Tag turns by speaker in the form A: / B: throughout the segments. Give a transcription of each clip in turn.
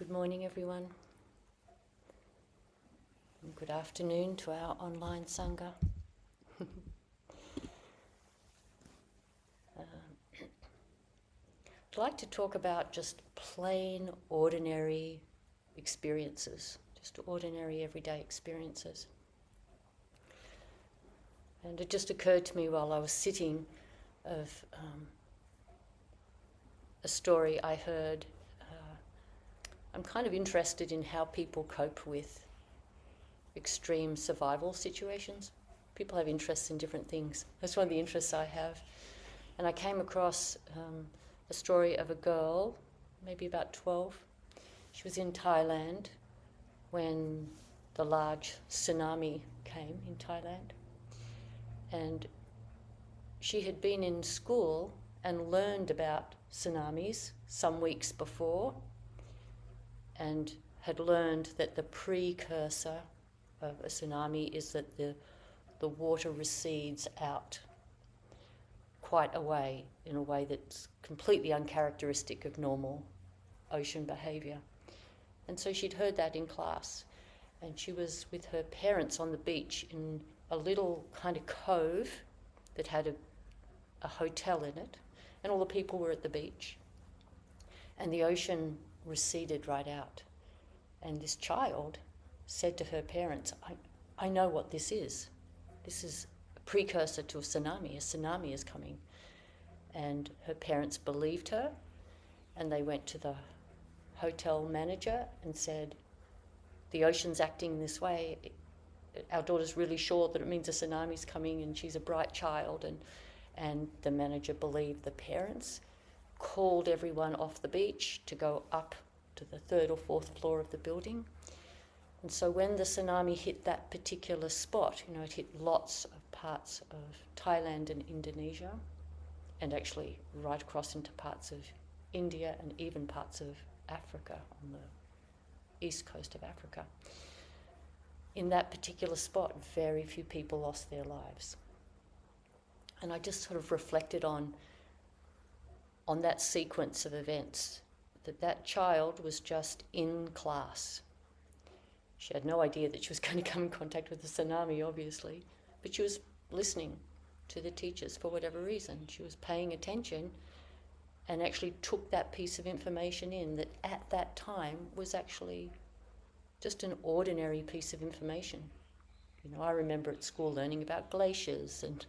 A: Good morning, everyone. And good afternoon to our online Sangha. I'd like to talk about just plain, ordinary experiences, just ordinary, everyday experiences. And it just occurred to me while I was sitting of a story I heard. I'm kind of interested in how people cope with extreme survival situations. People have interests in different things. That's one of the interests I have. And I came across a story of a girl, maybe about 12. She was in Thailand when the large tsunami came in Thailand. And she had been in school and learned about tsunamis some weeks before, and had learned that the precursor of a tsunami is that the water recedes out quite a way, in a way that's completely uncharacteristic of normal ocean behaviour. And so she'd heard that in class, and she was with her parents on the beach in a little kind of cove that had a hotel in it, and all the people were at the beach. And the ocean receded right out. And this child said to her parents, I know what this is. This is a precursor to a tsunami. A tsunami is coming. And her parents believed her, and they went to the hotel manager and said, the ocean's acting this way. Our daughter's really sure that it means a tsunami's coming, and she's a bright child. And the manager believed the parents, called everyone off the beach to go up to the 3rd or 4th floor of the building. And so when the tsunami hit that particular spot, it hit lots of parts of Thailand and Indonesia, and actually right across into parts of India and even parts of Africa, on the east coast of Africa. In that particular spot, very few people lost their lives. And I just sort of reflected on that sequence of events, that child was just in class. She had no idea that she was going to come in contact with the tsunami, obviously, but she was listening to the teachers for whatever reason. She was paying attention and actually took that piece of information in that at that time was actually just an ordinary piece of information. I remember at school learning about glaciers and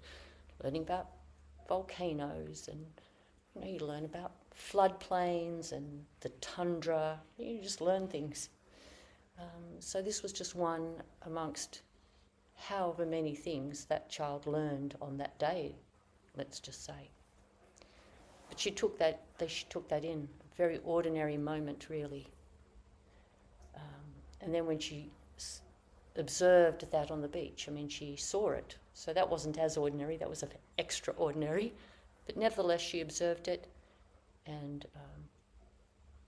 A: learning about volcanoes, and you learn about floodplains and the tundra. You just learn things. So this was just one amongst however many things that child learned on that day, let's just say. But she took that in, a very ordinary moment, really. And then when she observed that on the beach, she saw it. So that wasn't as ordinary, that was extraordinary. But nevertheless, she observed it and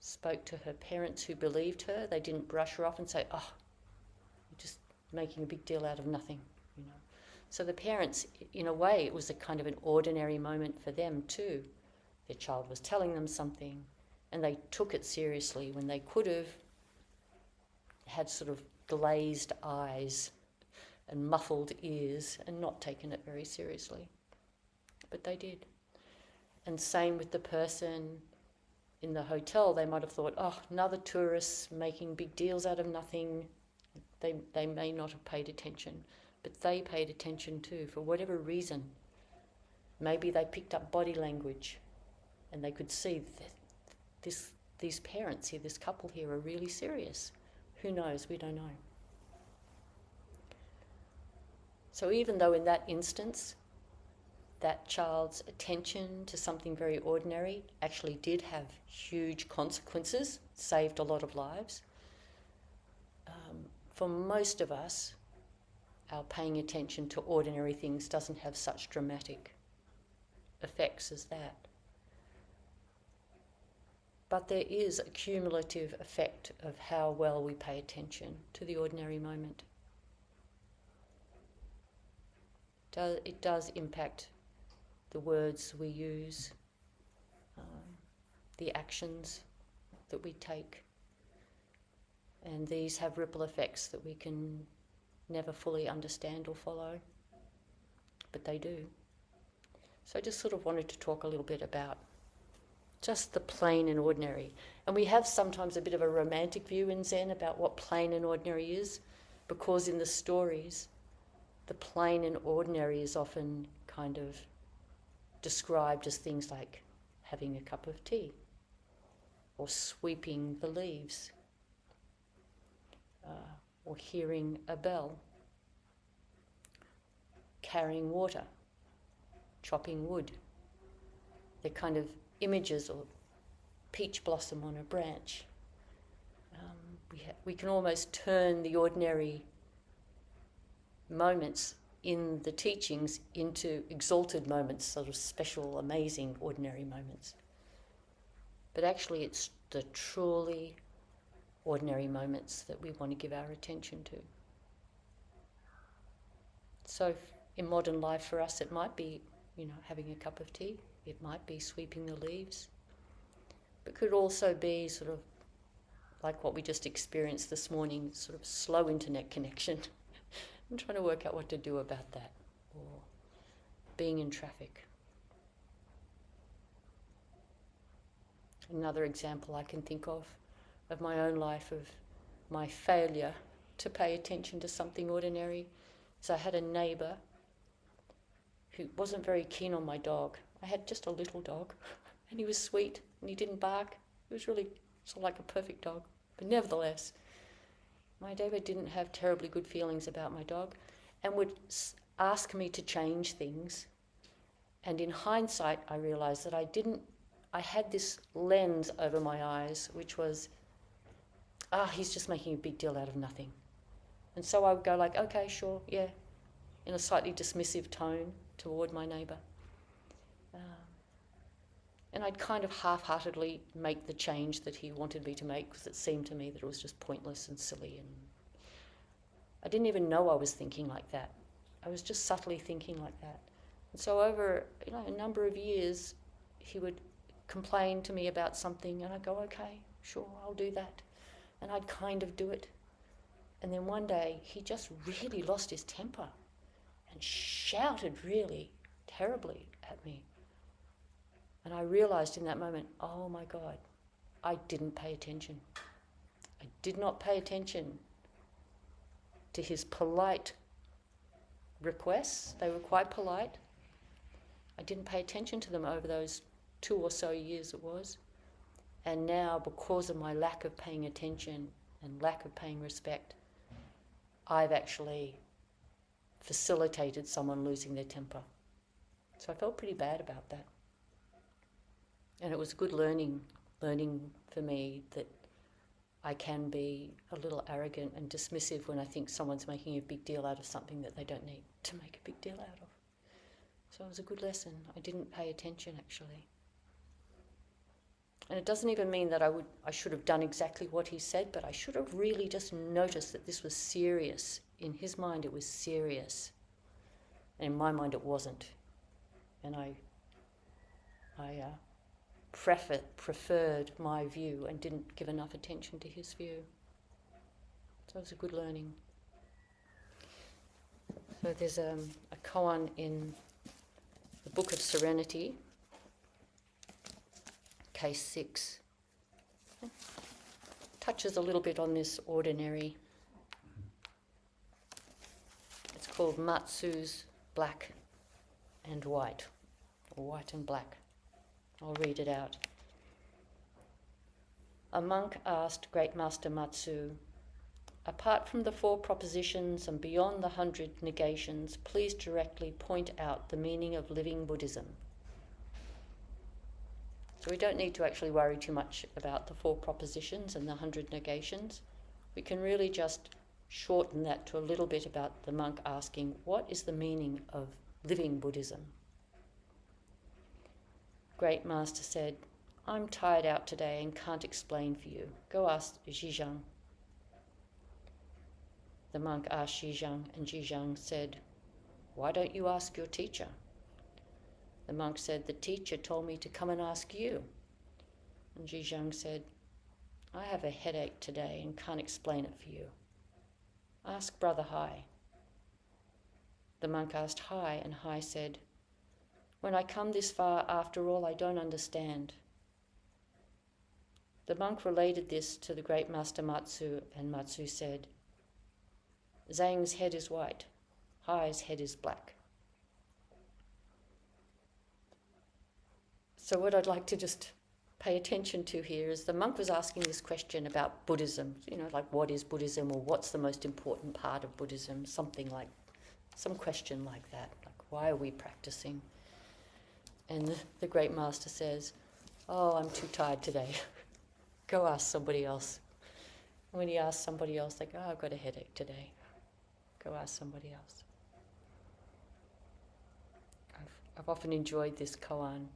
A: spoke to her parents, who believed her. They didn't brush her off and say, oh, you're just making a big deal out of nothing. So the parents, in a way, it was a kind of an ordinary moment for them too. Their child was telling them something, and they took it seriously when they could have had sort of glazed eyes and muffled ears and not taken it very seriously. But they did. And same with the person in the hotel. They might have thought, oh, another tourist making big deals out of nothing. They may not have paid attention, but they paid attention too, for whatever reason. Maybe they picked up body language and they could see that these parents here, this couple here, are really serious. Who knows? We don't know. So even though in that instance, that child's attention to something very ordinary actually did have huge consequences, saved a lot of lives, for most of us, our paying attention to ordinary things doesn't have such dramatic effects as that. But there is a cumulative effect of how well we pay attention to the ordinary moment. It does impact the words we use, the actions that we take. And these have ripple effects that we can never fully understand or follow, but they do. So I just sort of wanted to talk a little bit about just the plain and ordinary. And we have sometimes a bit of a romantic view in Zen about what plain and ordinary is, because in the stories, the plain and ordinary is often kind of described as things like having a cup of tea or sweeping the leaves or hearing a bell, carrying water, chopping wood. They're kind of images, or peach blossom on a branch. We can almost turn the ordinary moments in the teachings into exalted moments, sort of special, amazing, ordinary moments. But actually it's the truly ordinary moments that we want to give our attention to. So in modern life for us it might be, having a cup of tea, it might be sweeping the leaves, but could also be sort of like what we just experienced this morning, sort of slow internet connection. I'm trying to work out what to do about that, or being in traffic. Another example I can think of my own life, of my failure to pay attention to something ordinary, is I had a neighbour who wasn't very keen on my dog. I had just a little dog, and he was sweet, and he didn't bark. He was really sort of like a perfect dog. But nevertheless, my neighbour didn't have terribly good feelings about my dog, and would ask me to change things. And in hindsight, I realised that I had this lens over my eyes, which was, he's just making a big deal out of nothing. And so I would go like, okay, sure, yeah, in a slightly dismissive tone toward my neighbour. And I'd kind of half-heartedly make the change that he wanted me to make, because it seemed to me that it was just pointless and silly. And I didn't even know I was thinking like that. I was just subtly thinking like that. And so over a number of years, he would complain to me about something, and I'd go, okay, sure, I'll do that. And I'd kind of do it. And then one day, he just really lost his temper and shouted really terribly at me. And I realised in that moment, oh my God, I didn't pay attention. I did not pay attention to his polite requests. They were quite polite. I didn't pay attention to them over those 2 or so years it was. And now, because of my lack of paying attention and lack of paying respect, I've actually facilitated someone losing their temper. So I felt pretty bad about that. And it was a good learning for me that I can be a little arrogant and dismissive when I think someone's making a big deal out of something that they don't need to make a big deal out of. So it was a good lesson. I didn't pay attention, actually. And it doesn't even mean that I should have done exactly what he said, but I should have really just noticed that this was serious. In his mind, it was serious. And in my mind, it wasn't. And I preferred my view and didn't give enough attention to his view. So it was a good learning. So there's a koan in the Book of Serenity, case 6. Touches a little bit on this ordinary. It's called Matsu's Black and White, or White and Black. I'll read it out. A monk asked Great Master Matsu, apart from the 4 propositions and beyond the 100 negations, please directly point out the meaning of living Buddhism. So we don't need to actually worry too much about the 4 propositions and the 100 negations. We can really just shorten that to a little bit about the monk asking, what is the meaning of living Buddhism? Great Master said, I'm tired out today and can't explain for you. Go ask Zhizhang. The monk asked Zhizhang, and Zhizhang said, why don't you ask your teacher? The monk said, the teacher told me to come and ask you. And Zhizhang said, I have a headache today and can't explain it for you. Ask Brother Hai. The monk asked Hai, and Hai said, when I come this far, after all, I don't understand. The monk related this to the great master Matsu, and Matsu said, Zhang's head is white, Hai's head is black. So what I'd like to just pay attention to here is the monk was asking this question about Buddhism, like what is Buddhism, or what's the most important part of Buddhism, something like, some question like that, like why are we practicing? And the great master says, oh, I'm too tired today. Go ask somebody else. When he asks somebody else, they go, oh, I've got a headache today. Go ask somebody else. I've often enjoyed this koan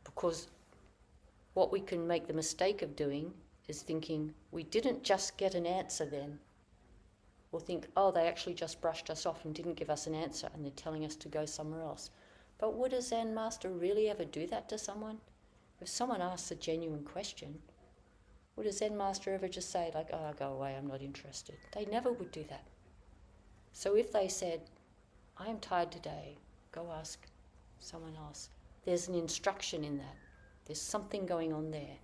A: because what we can make the mistake of doing is thinking we didn't just get an answer then, or think, oh, they actually just brushed us off and didn't give us an answer and they're telling us to go somewhere else. But would a Zen master really ever do that to someone? If someone asks a genuine question, would a Zen master ever just say, like, oh, go away, I'm not interested? They never would do that. So if they said, I am tired today, go ask someone else, there's an instruction in that. There's something going on there.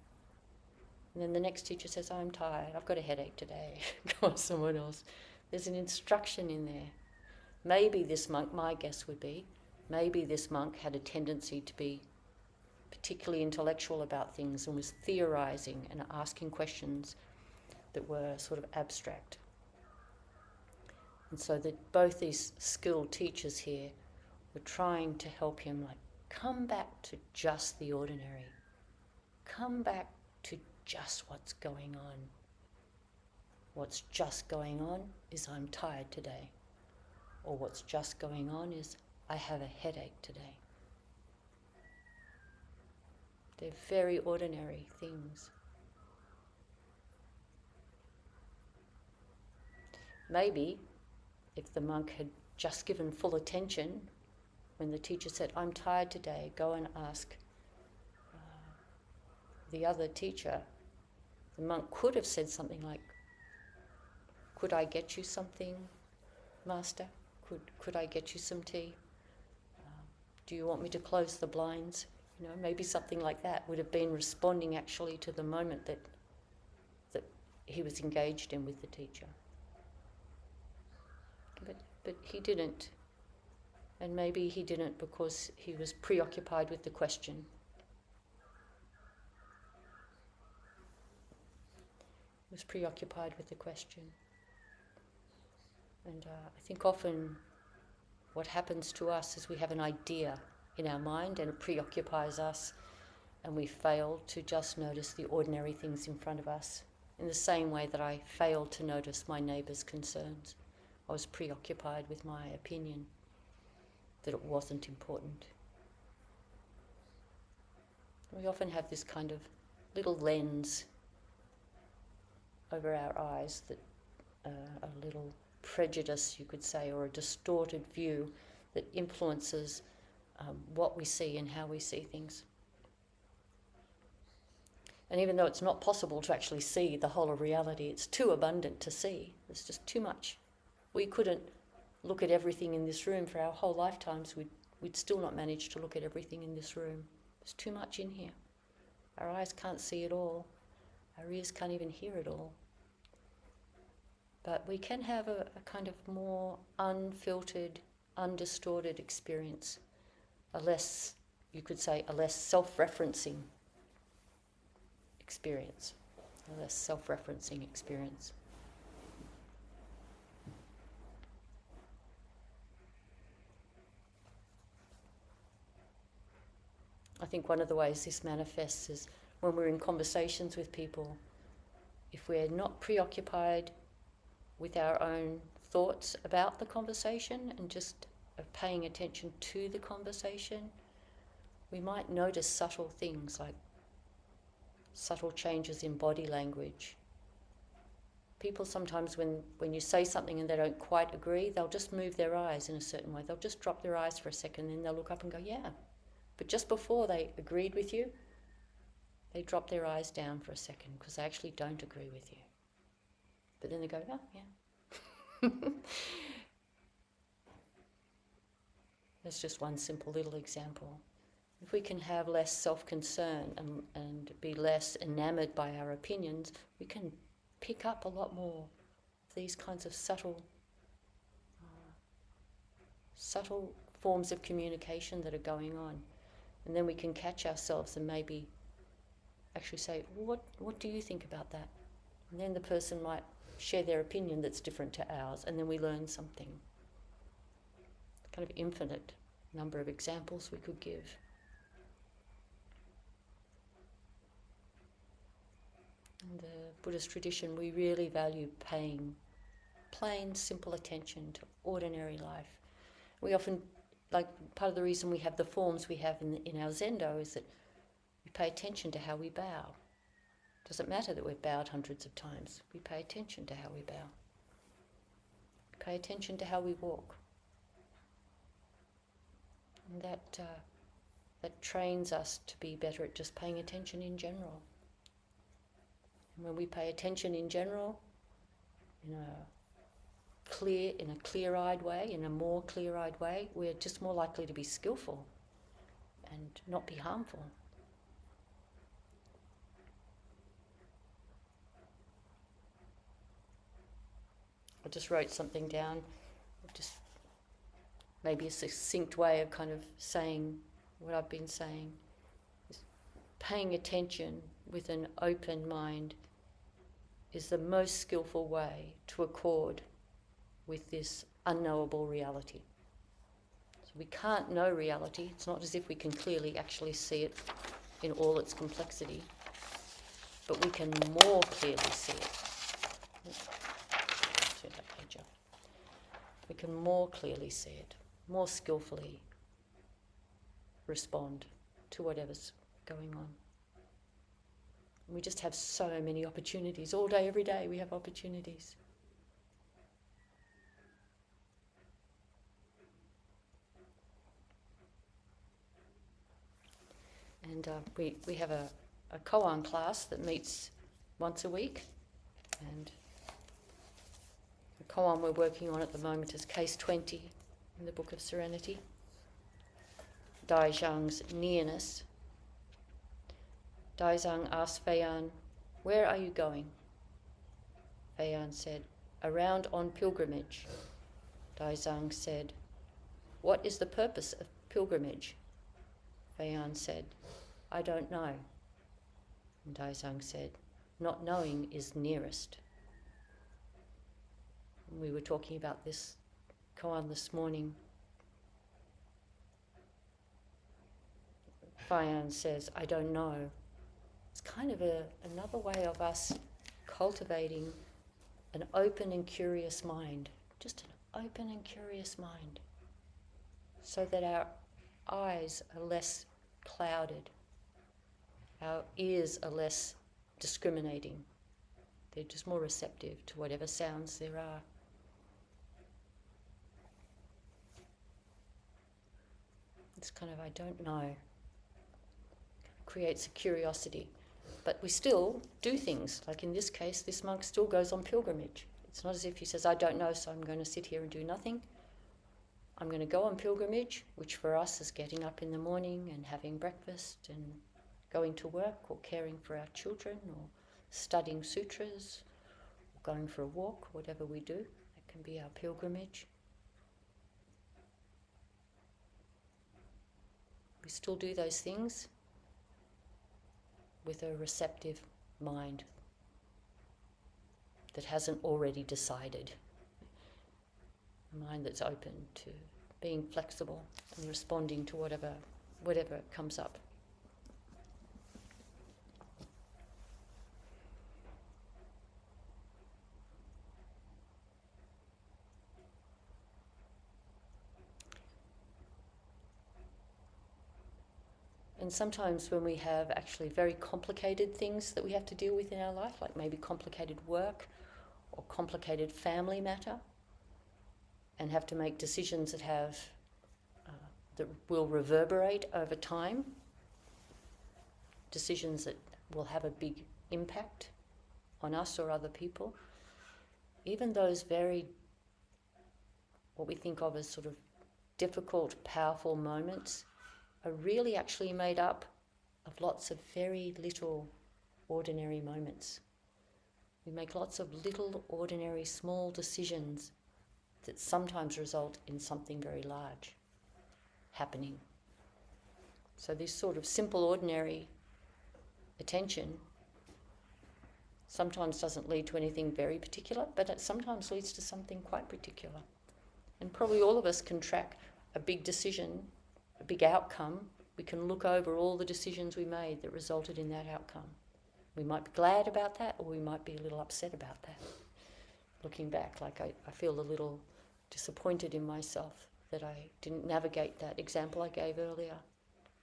A: And then the next teacher says, I'm tired, I've got a headache today, go ask someone else. There's an instruction in there. Maybe this monk, my guess would be, maybe this monk had a tendency to be particularly intellectual about things and was theorizing and asking questions that were sort of abstract. And so that both these skilled teachers here were trying to help him, like, come back to just the ordinary. Come back to just what's going on. What's just going on is I'm tired today. Or what's just going on is I have a headache today. They're very ordinary things. Maybe if the monk had just given full attention when the teacher said, I'm tired today, go and ask the other teacher, the monk could have said something like, could I get you something, master? Could I get you some tea? Do you want me to close the blinds? Maybe something like that would have been responding actually to the moment that he was engaged in with the teacher. But he didn't. And maybe he didn't because he was preoccupied with the question. He was preoccupied with the question. And I think often what happens to us is we have an idea in our mind and it preoccupies us, and we fail to just notice the ordinary things in front of us in the same way that I failed to notice my neighbour's concerns. I was preoccupied with my opinion that it wasn't important. We often have this kind of little lens over our eyes, that a little prejudice, you could say, or a distorted view that influences what we see and how we see things. And even though it's not possible to actually see the whole of reality, it's too abundant to see. There's just too much. We couldn't look at everything in this room for our whole lifetimes. We'd still not manage to look at everything in this room. There's too much in here. Our eyes can't see it all. Our ears can't even hear it all. But we can have a kind of more unfiltered, undistorted experience. A less, you could say, a less self-referencing experience. A less self-referencing experience. I think one of the ways this manifests is when we're in conversations with people, if we're not preoccupied with our own thoughts about the conversation and just paying attention to the conversation, we might notice subtle things like subtle changes in body language. People sometimes, when you say something and they don't quite agree, they'll just move their eyes in a certain way. They'll just drop their eyes for a second, and then they'll look up and go, yeah. But just before they agreed with you, They drop their eyes down for a second because they actually don't agree with you. But then they go, oh, yeah. That's just one simple little example. If we can have less self-concern and be less enamoured by our opinions, we can pick up a lot more of these kinds of subtle forms of communication that are going on. And then we can catch ourselves and maybe actually say, what do you think about that? And then the person might share their opinion that's different to ours, and then we learn something. Kind of infinite number of examples we could give. In the Buddhist tradition, we really value paying plain, simple attention to ordinary life. We often, like, part of the reason we have the forms we have in our Zendo is that we pay attention to how we bow. It doesn't matter that we've bowed hundreds of times. We pay attention to how we bow. We pay attention to how we walk. And that trains us to be better at just paying attention in general. And when we pay attention in general, in a clear-eyed way, in a more clear-eyed way, we're just more likely to be skillful and not be harmful. I just wrote something down, just maybe a succinct way of kind of saying what I've been saying. Paying attention with an open mind is the most skillful way to accord with this unknowable reality. So we can't know reality. It's not as if we can clearly actually see it in all its complexity, but we can more clearly see it. We can more clearly see it, more skillfully respond to whatever's going on. We just have so many opportunities. All day, every day, we have opportunities. And we have a koan class that meets once a week. And the koan we're working on at the moment is case 20 in the Book of Serenity. Dai Zhang's nearness. Dai Zhang asked Feiyan, "Where are you going?" Feiyan said, "Around on pilgrimage." Dai Zhang said, "What is the purpose of pilgrimage?" Feiyan said, "I don't know." And Dai Zhang said, "Not knowing is nearest." And we were talking about this koan this morning. Feiyan says, "I don't know." It's kind of another way of us cultivating an open and curious mind, just an open and curious mind, so that our eyes are less clouded, our ears are less discriminating, they're just more receptive to whatever sounds there are. It's kind of, I don't know, creates a curiosity. But we still do things. Like in this case, this monk still goes on pilgrimage. It's not as if he says, "I don't know, so I'm going to sit here and do nothing." I'm going to go on pilgrimage, which for us is getting up in the morning and having breakfast and going to work or caring for our children or studying sutras or going for a walk, whatever we do. That can be our pilgrimage. We still do those things with a receptive mind that hasn't already decided. A mind that's open to being flexible and responding to whatever comes up. And sometimes when we have actually very complicated things that we have to deal with in our life, like maybe complicated work or complicated family matter, and have to make decisions that will reverberate over time, decisions that will have a big impact on us or other people, even those very, what we think of as sort of difficult, powerful moments, are really actually made up of lots of very little ordinary moments. We make lots of little, ordinary, small decisions that sometimes result in something very large happening. So this sort of simple, ordinary attention sometimes doesn't lead to anything very particular, but it sometimes leads to something quite particular. And probably all of us can track a big decision, a big outcome. We can look over all the decisions we made that resulted in that outcome. We might be glad about that, or we might be a little upset about that. Looking back, like I feel a little disappointed in myself that I didn't navigate that example I gave earlier.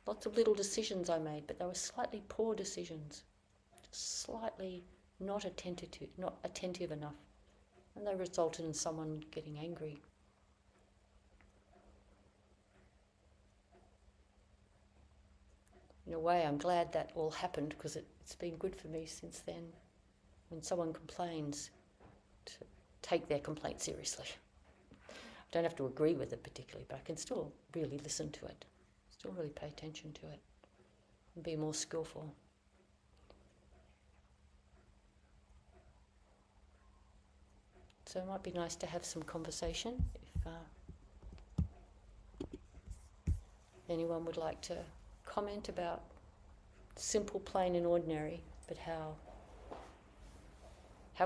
A: Lots of little decisions I made, but they were slightly poor decisions, slightly not attentive enough, and they resulted in someone getting angry. In a way, I'm glad that all happened, because it's been good for me since then. When someone complains, to take their complaint seriously. I don't have to agree with it particularly, but I can still really listen to it, still really pay attention to it, and be more skillful. So it might be nice to have some conversation if anyone would like to comment about simple, plain and ordinary, but how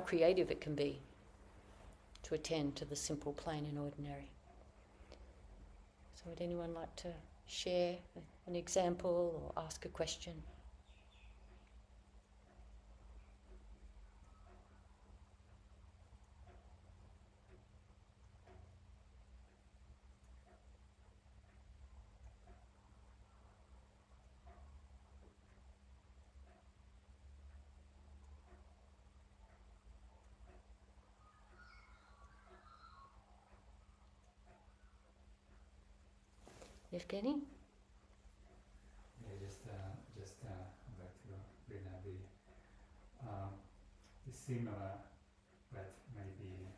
A: creative it can be to attend to the simple, plain and ordinary. So would anyone like to share an example or ask a question? Evgeny?
B: Yeah, just back to Rev.Neti. It's similar, but maybe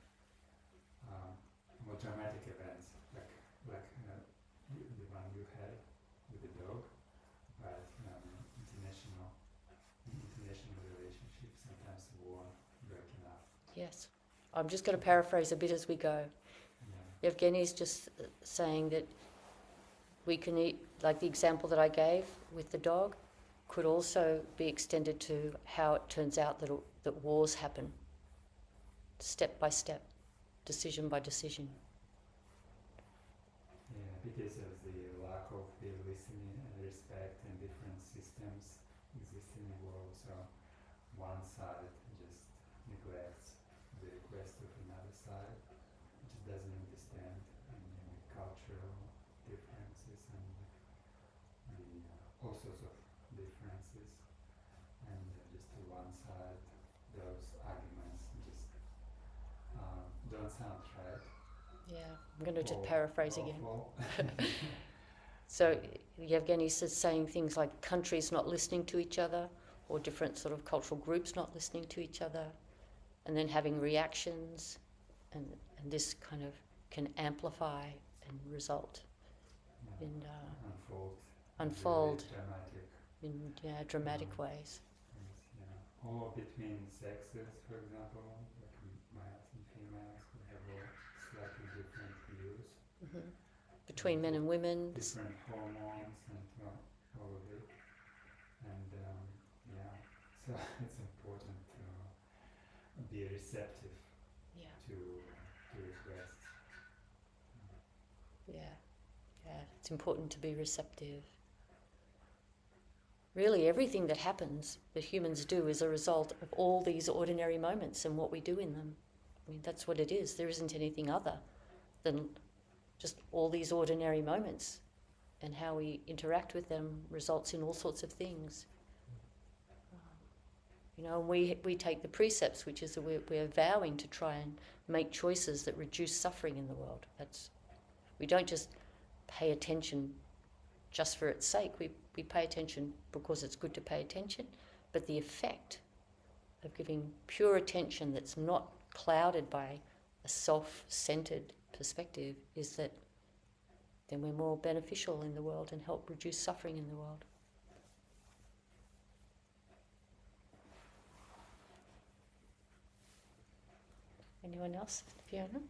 B: more dramatic events, like the one you had with the dog, but international relationships, sometimes war, breaking up.
A: Yes. I'm just going to paraphrase a bit as we go.
B: Yeah.
A: Evgeny's just saying that we can eat, like the example that I gave with the dog, could also be extended to how it turns out that wars happen, step by step, decision by decision.
B: Yeah, because of the lack of the listening and respect and different systems exist in the world, so one side just neglects the request of another side, just doesn't understand the cultural differences and the all sorts of differences, and just to one side, those arguments just don't sound right.
A: Yeah, I'm going to just paraphrase again.
B: Awful.
A: So Yevgeny says saying things like countries not listening to each other, or different sort of cultural groups not listening to each other, and then having reactions, and this kind of can amplify and result in unfold in dramatic ways.
B: Yeah. Or between sexes, for example, like males and females could have slightly different views.
A: Mm-hmm. Between men and women.
B: Different hormones and all of it. And so it's important to be receptive to requests.
A: Yeah, it's important to be receptive. Really, everything that happens, that humans do, is a result of all these ordinary moments and what we do in them. I mean, that's what it is. There isn't anything other than just all these ordinary moments, and how we interact with them results in all sorts of things. We take the precepts, which is that we're vowing to try and make choices that reduce suffering in the world. We don't just pay attention just for its sake. We pay attention because it's good to pay attention, But the effect of giving pure attention that's not clouded by a self-centered perspective is that then we're more beneficial in the world and help reduce suffering in the world. Anyone else? Fiona?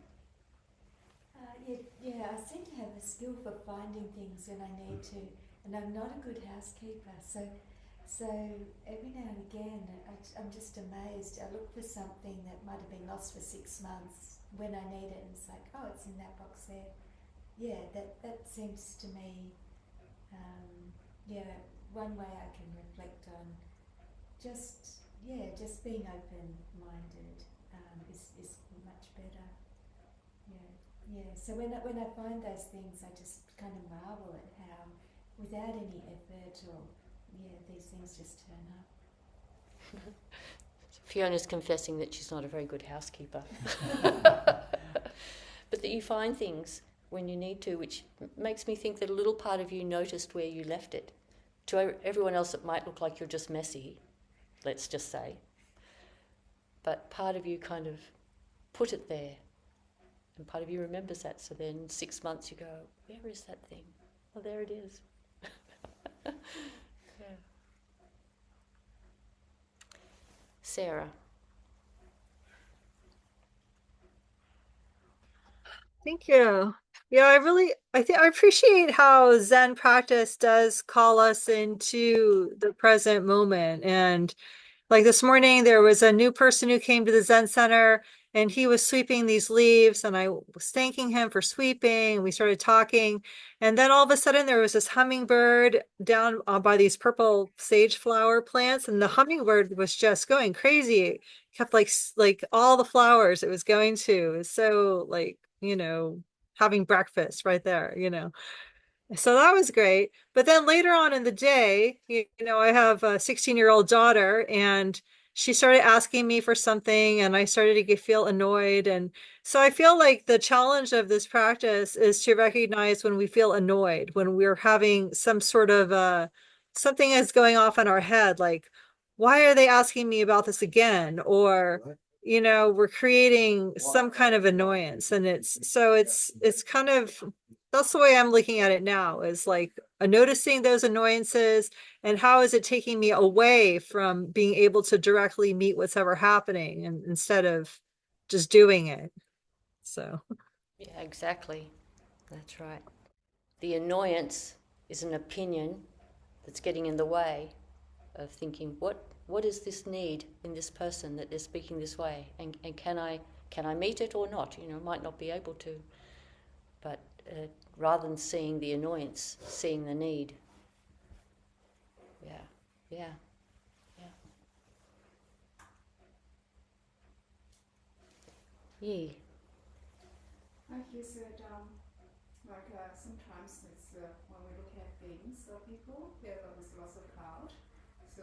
C: Yeah, I seem to have a skill for finding things when I need to, and I'm not a good housekeeper. So every now and again, I'm just amazed. I look for something that might have been lost for 6 months when I need it, and it's like, oh, it's in that box there. Yeah, that seems to me, one way I can reflect on just being open-minded is much better. Yeah. So when I find those things, I just kind of marvel at how, without any effort these things just turn up.
A: Fiona's confessing that she's not a very good housekeeper. But that you find things when you need to, which makes me think that a little part of you noticed where you left it. To everyone else it might look like you're just messy, let's just say. But part of you kind of put it there. And part of you remembers that, so then 6 months you go, where is that thing? Oh, there it is. Yeah. Sarah.
D: Thank you. Yeah, I appreciate how Zen practice does call us into the present moment. And like this morning, there was a new person who came to the Zen Center and he was sweeping these leaves and I was thanking him for sweeping. We started talking. And then all of a sudden there was this hummingbird down by these purple sage flower plants. And the hummingbird was just going crazy. It kept like all the flowers it was going to. It was so having breakfast right there. So that was great. But then later on in the day, I have a 16-year-old daughter and she started asking me for something and I started to feel annoyed. And so I feel like the challenge of this practice is to recognize when we feel annoyed, when we're having some sort of something is going off in our head, like, why are they asking me about this again? Or we're creating some kind of annoyance. And it's kind of, that's the way I'm looking at it now, is like noticing those annoyances and how is it taking me away from being able to directly meet what's ever happening and instead of just doing it. So
A: Yeah, exactly. That's right. The annoyance is an opinion that's getting in the way of thinking, what is this need in this person that they're speaking this way, and can I meet it or not? Might not be able to, but rather than seeing the annoyance, seeing the need. Yeah. Yee.
E: Like you said, sometimes it's when we look at things or people, there's lots of cloud. So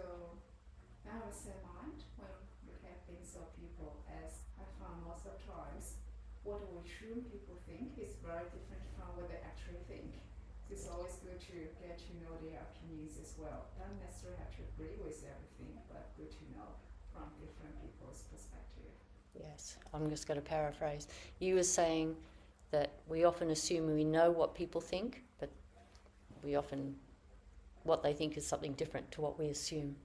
E: now it's in mind when we look at things or people, as I found most of times, what we assume people think is very different from what they actually think. So it's always good to get to know their opinions as well. Don't necessarily have to agree with everything, but good to know from different people's perspective.
A: Yes, I'm just going to paraphrase. You were saying that we often assume we know what people think, but what they think is something different to what we assume.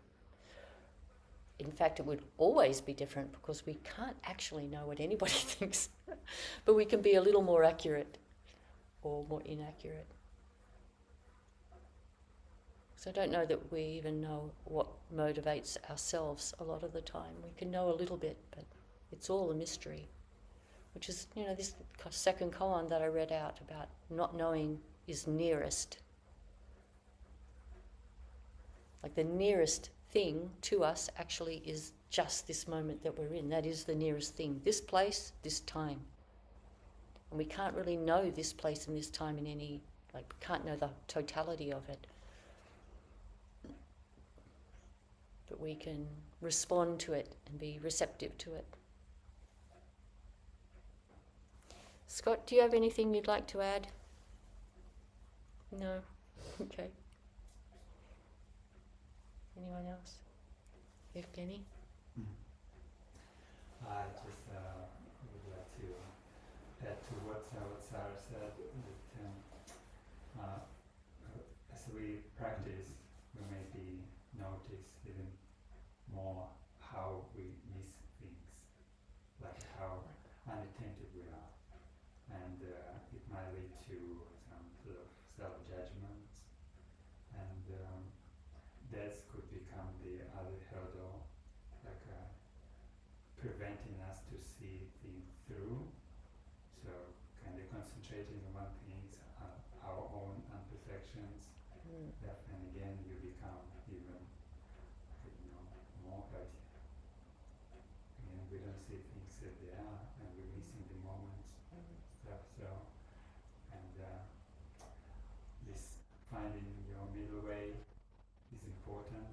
A: In fact, it would always be different because we can't actually know what anybody thinks, but we can be a little more accurate or more inaccurate. So I don't know that we even know what motivates ourselves a lot of the time. We can know a little bit, but it's all a mystery, which is, this second koan that I read out about not knowing is nearest. Like the nearest thing to us actually is just this moment that we're in. That is the nearest thing. This place, this time. And we can't really know this place and this time we can't know the totality of it. But we can respond to it and be receptive to it. Scott, do you have anything you'd like to add? No? Okay. Anyone else? Evgeny?
B: I just would like to add to what Sarah said, that as we practice, we maybe notice even more how we miss things, like how unattentive we are. And it might lead to some sort of self-judgments, and that could become the other hurdle, like preventing us to see things through. So kind of concentrating on one thing, our own imperfections. And again, you become even, more hurt. Again, we don't see things as they are, and we're missing the moments, stuff. So, and this finding your middle way is important.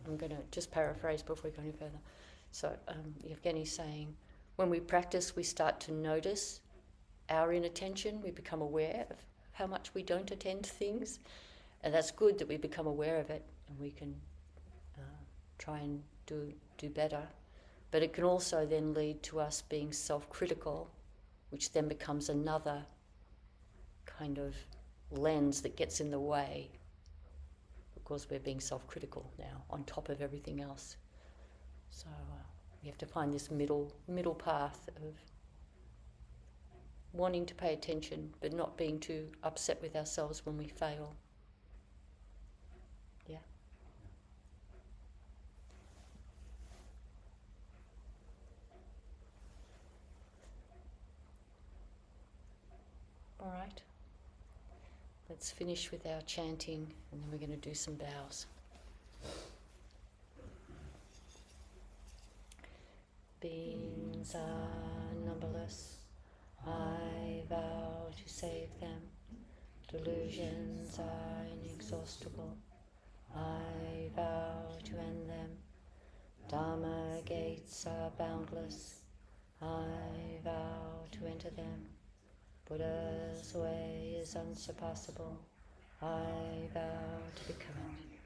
A: I'm going to just paraphrase before we go any further. So Evgeny's saying, when we practice, we start to notice our inattention. We become aware of how much we don't attend to things, and that's good that we become aware of it, and we can try and do better. But it can also then lead to us being self-critical, which then becomes another kind of lens that gets in the way, because we're being self-critical now on top of everything else. So we have to find this middle path of wanting to pay attention but not being too upset with ourselves when we fail. Yeah. All right. Let's finish with our chanting, and then we're going to do some bows. Beings are numberless. I vow to save them. Delusions are inexhaustible. I vow to end them. Dharma gates are boundless. I vow to enter them. Buddha's way is unsurpassable. I vow to become it.